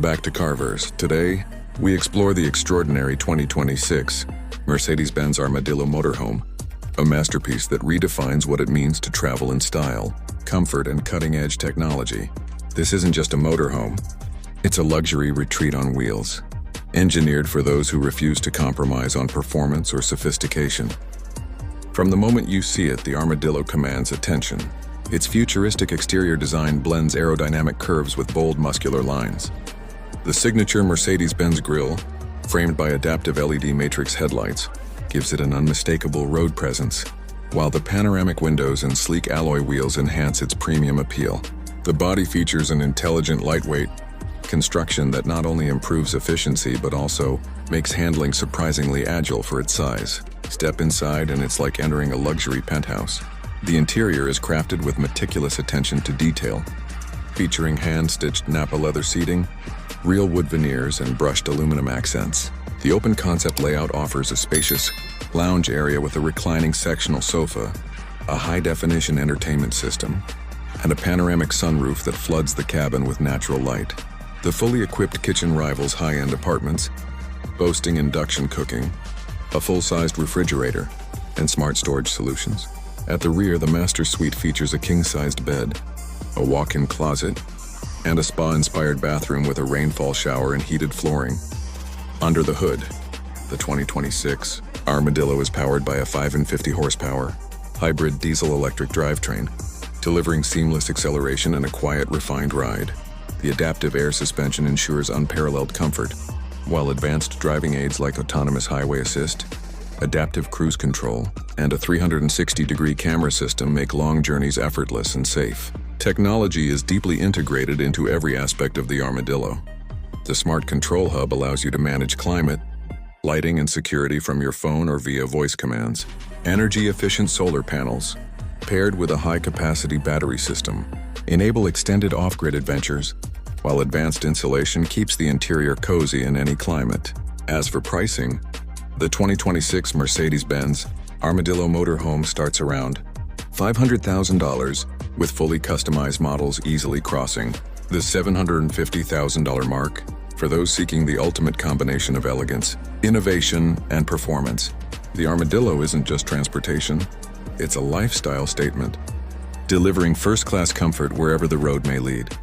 back to Carver's. Today, we explore the extraordinary 2026 Mercedes-Benz Armadillo Motorhome, a masterpiece that redefines what it means to travel in style, comfort, and cutting-edge technology. This isn't just a motorhome, it's a luxury retreat on wheels, engineered for those who refuse to compromise on performance or sophistication. From the moment you see it, the Armadillo commands attention. Its futuristic exterior design blends aerodynamic curves with bold muscular lines. The signature Mercedes-Benz grille, framed by adaptive LED matrix headlights, gives it an unmistakable road presence, while the panoramic windows and sleek alloy wheels enhance its premium appeal. The body features an intelligent, lightweight construction that not only improves efficiency but also makes handling surprisingly agile for its size. Step inside and it's like entering a luxury penthouse. The interior is crafted with meticulous attention to detail, featuring hand-stitched Napa leather seating, real wood veneers, and brushed aluminum accents. The open concept layout offers a spacious lounge area with a reclining sectional sofa, a high-definition entertainment system, and a panoramic sunroof that floods the cabin with natural light. The fully equipped kitchen rivals high-end apartments, boasting induction cooking, a full-sized refrigerator, and smart storage solutions. At the rear, the master suite features a king-sized bed, a walk-in closet, and a spa-inspired bathroom with a rainfall shower and heated flooring. Under the hood, the 2026 Armadillo is powered by a 550 horsepower hybrid diesel-electric drivetrain, delivering seamless acceleration and a quiet, refined ride. The adaptive air suspension ensures unparalleled comfort, while advanced driving aids like autonomous highway assist, adaptive cruise control, and a 360-degree camera system make long journeys effortless and safe. Technology is deeply integrated into every aspect of the Armadillo. The Smart Control Hub allows you to manage climate, lighting, and security from your phone or via voice commands. Energy-efficient solar panels, paired with a high-capacity battery system, enable extended off-grid adventures, while advanced insulation keeps the interior cozy in any climate. As for pricing, the 2026 Mercedes-Benz Armadillo Motorhome starts around $500,000, with fully customized models easily crossing the $750,000 mark. For those seeking the ultimate combination of elegance, innovation, and performance, the Armadillo isn't just transportation, it's a lifestyle statement, delivering first-class comfort wherever the road may lead.